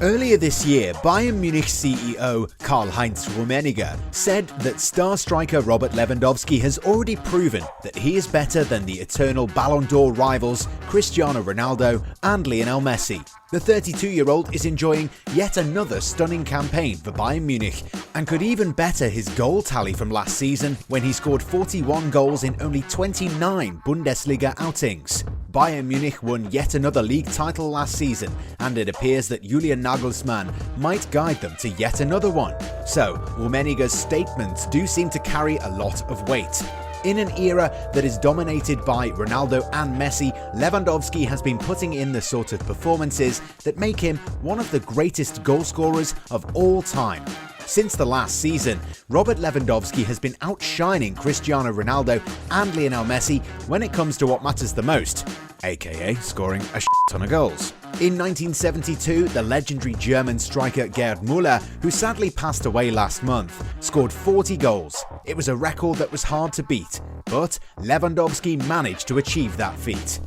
Earlier this year, Bayern Munich CEO Karl-Heinz Rummenigge said that star striker Robert Lewandowski has already proven that he is better than the eternal Ballon d'Or rivals Cristiano Ronaldo and Lionel Messi. The 32-year-old is enjoying yet another stunning campaign for Bayern Munich and could even better his goal tally from last season when he scored 41 goals in only 29 Bundesliga outings. Bayern Munich won yet another league title last season, and it appears that Julian Nagelsmann might guide them to yet another one. So, Rummenigge's statements do seem to carry a lot of weight. In an era that is dominated by Ronaldo and Messi, Lewandowski has been putting in the sort of performances that make him one of the greatest goal scorers of all time. Since the last season, Robert Lewandowski has been outshining Cristiano Ronaldo and Lionel Messi when it comes to what matters the most, aka scoring a ton of goals. In 1972, the legendary German striker Gerd Müller, who sadly passed away last month, scored 40 goals. It was a record that was hard to beat, but Lewandowski managed to achieve that feat.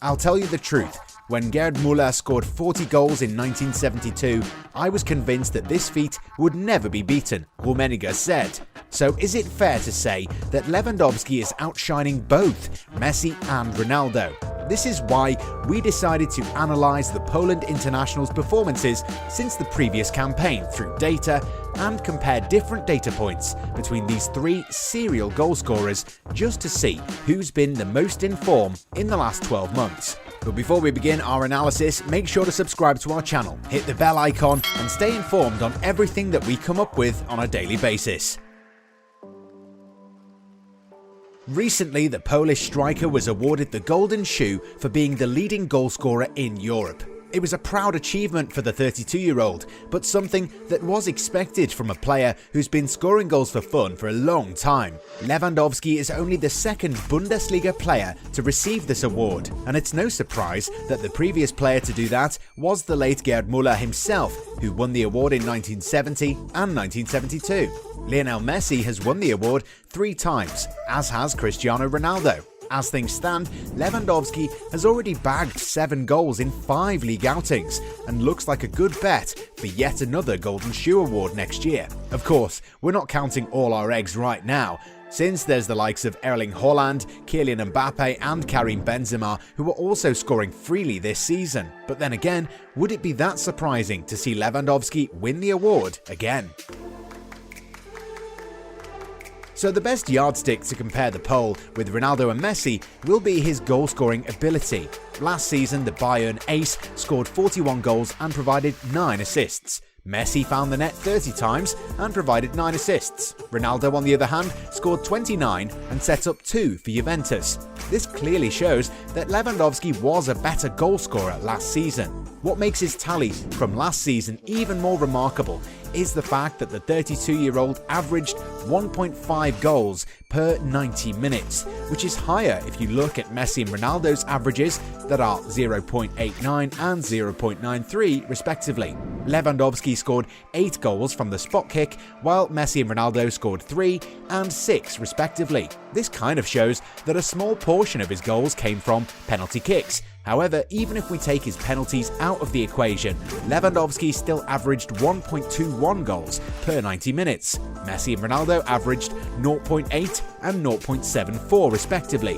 I'll tell you the truth. When Gerd Müller scored 40 goals in 1972, I was convinced that this feat would never be beaten, Rummenigge said. So is it fair to say that Lewandowski is outshining both Messi and Ronaldo? This is why we decided to analyse the Poland international's performances since the previous campaign through data and compare different data points between these three serial goal scorers just to see who's been the most in form in the last 12 months. But before we begin our analysis, make sure to subscribe to our channel, hit the bell icon and stay informed on everything that we come up with on a daily basis. Recently, the Polish striker was awarded the Golden Shoe for being the leading goalscorer in Europe. It was a proud achievement for the 32-year-old, but something that was expected from a player who's been scoring goals for fun for a long time. Lewandowski is only the second Bundesliga player to receive this award, and it's no surprise that the previous player to do that was the late Gerd Müller himself, who won the award in 1970 and 1972. Lionel Messi has won the award 3 times, as has Cristiano Ronaldo. As things stand, Lewandowski has already bagged 7 goals in 5 league outings and looks like a good bet for yet another Golden Shoe award next year. Of course, we're not counting all our eggs right now, since there's the likes of Erling Haaland, Kylian Mbappe and Karim Benzema who are also scoring freely this season. But then again, would it be that surprising to see Lewandowski win the award again? So the best yardstick to compare the Pole with Ronaldo and Messi will be his goal-scoring ability. Last season, the Bayern ace scored 41 goals and provided 9 assists. Messi found the net 30 times and provided 9 assists. Ronaldo, on the other hand, scored 29 and set up 2 for Juventus. This clearly shows that Lewandowski was a better goalscorer last season. What makes his tally from last season even more remarkable is the fact that the 32-year-old averaged 1.5 goals per 90 minutes, which is higher if you look at Messi and Ronaldo's averages that are 0.89 and 0.93 respectively. Lewandowski scored 8 goals from the spot kick, while Messi and Ronaldo scored 3 and 6 respectively. This kind of shows that a small portion of his goals came from penalty kicks. However, even if we take his penalties out of the equation, Lewandowski still averaged 1.21 goals per 90 minutes. Messi and Ronaldo averaged 0.8 and 0.74 respectively.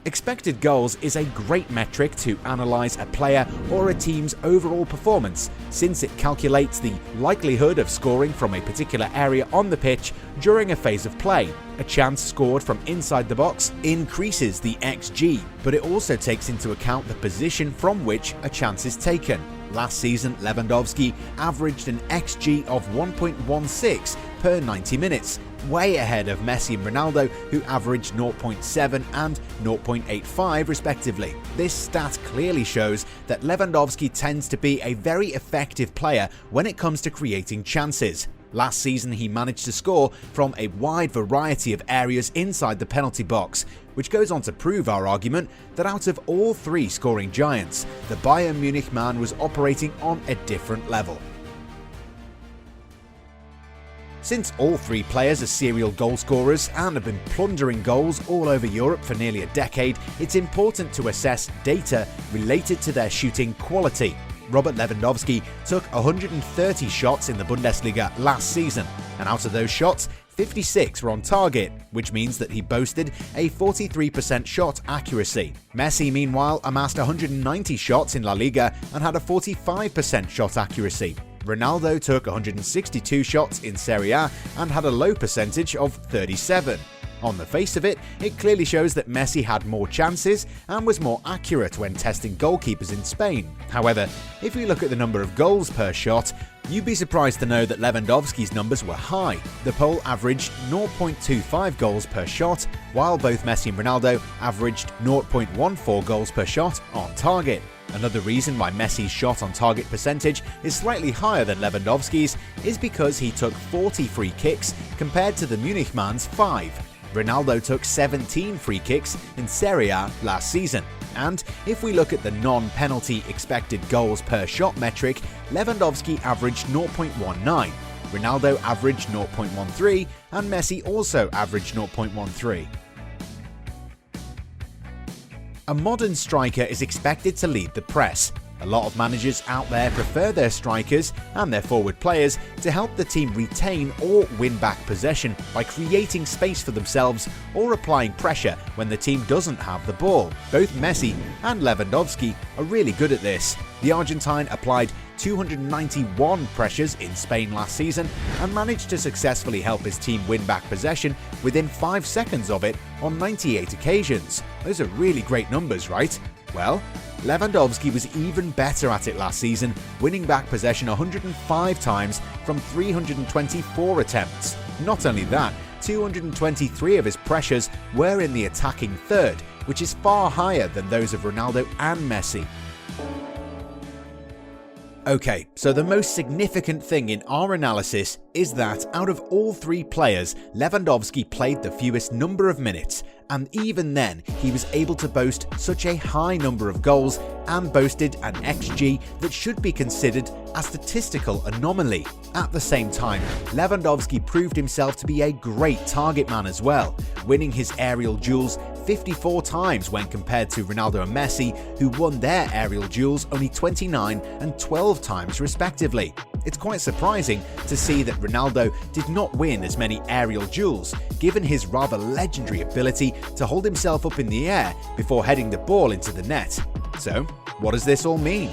Expected goals is a great metric to analyse a player or a team's overall performance, since it calculates the likelihood of scoring from a particular area on the pitch during a phase of play. A chance scored from inside the box increases the XG, but it also takes into account the position from which a chance is taken. Last season, Lewandowski averaged an XG of 1.16 per 90 minutes, way ahead of Messi and Ronaldo, who averaged 0.7 and 0.85 respectively. This stat clearly shows that Lewandowski tends to be a very effective player when it comes to creating chances. Last season, he managed to score from a wide variety of areas inside the penalty box, which goes on to prove our argument that out of all 3 scoring giants, the Bayern Munich man was operating on a different level. Since all three players are serial goal scorers and have been plundering goals all over Europe for nearly a decade, it's important to assess data related to their shooting quality. Robert Lewandowski took 130 shots in the Bundesliga last season, and out of those shots, 56 were on target, which means that he boasted a 43% shot accuracy. Messi, meanwhile, amassed 190 shots in La Liga and had a 45% shot accuracy. Ronaldo took 162 shots in Serie A and had a low percentage of 37. On the face of it, it clearly shows that Messi had more chances and was more accurate when testing goalkeepers in Spain. However, if we look at the number of goals per shot, you'd be surprised to know that Lewandowski's numbers were high. The poll averaged 0.25 goals per shot, while both Messi and Ronaldo averaged 0.14 goals per shot on target. Another reason why Messi's shot on target percentage is slightly higher than Lewandowski's is because he took 40 free kicks compared to the Munich man's 5. Ronaldo took 17 free kicks in Serie A last season. And if we look at the non-penalty expected goals per shot metric, Lewandowski averaged 0.19, Ronaldo averaged 0.13, and Messi also averaged 0.13. A modern striker is expected to lead the press. A lot of managers out there prefer their strikers and their forward players to help the team retain or win back possession by creating space for themselves or applying pressure when the team doesn't have the ball. Both Messi and Lewandowski are really good at this. The Argentine applied 291 pressures in Spain last season and managed to successfully help his team win back possession within 5 seconds of it on 98 occasions. Those are really great numbers, right? Well, Lewandowski was even better at it last season, winning back possession 105 times from 324 attempts. Not only that, 223 of his pressures were in the attacking third, which is far higher than those of Ronaldo and Messi. Okay, so the most significant thing in our analysis is that out of all three players, Lewandowski played the fewest number of minutes, and even then he was able to boast such a high number of goals and boasted an XG that should be considered a statistical anomaly. At the same time, Lewandowski proved himself to be a great target man as well, winning his aerial duels 54 times when compared to Ronaldo and Messi, who won their aerial duels only 29 and 12 times respectively. It's quite surprising to see that Ronaldo did not win as many aerial duels, given his rather legendary ability to hold himself up in the air before heading the ball into the net. So, what does this all mean?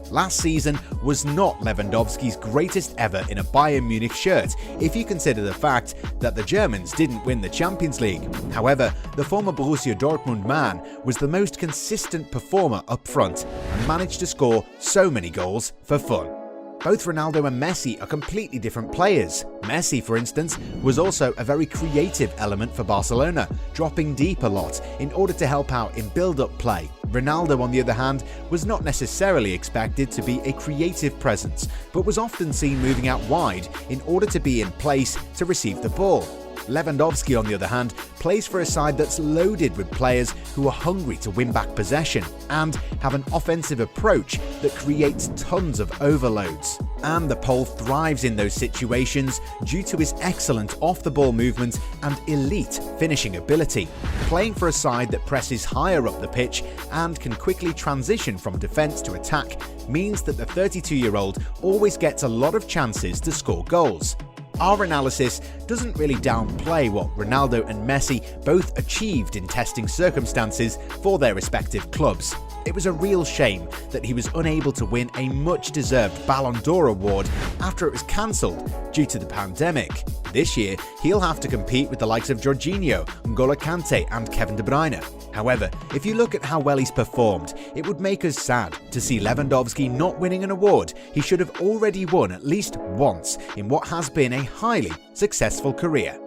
Last season was not Lewandowski's greatest ever in a Bayern Munich shirt, if you consider the fact that the Germans didn't win the Champions League. However, the former Borussia Dortmund man was the most consistent performer up front and managed to score so many goals for fun. Both Ronaldo and Messi are completely different players. Messi, for instance, was also a very creative element for Barcelona, dropping deep a lot in order to help out in build-up play. Ronaldo, on the other hand, was not necessarily expected to be a creative presence, but was often seen moving out wide in order to be in place to receive the ball. Lewandowski, on the other hand, plays for a side that's loaded with players who are hungry to win back possession and have an offensive approach that creates tons of overloads. And the Pole thrives in those situations due to his excellent off-the-ball movement and elite finishing ability. Playing for a side that presses higher up the pitch and can quickly transition from defense to attack means that the 32-year-old always gets a lot of chances to score goals. Our analysis doesn't really downplay what Ronaldo and Messi both achieved in testing circumstances for their respective clubs. It was a real shame that he was unable to win a much-deserved Ballon d'Or award after it was cancelled due to the pandemic. This year, he'll have to compete with the likes of Jorginho, N'Golo Kante and Kevin De Bruyne. However, if you look at how well he's performed, it would make us sad to see Lewandowski not winning an award he should have already won at least once in what has been a highly successful career.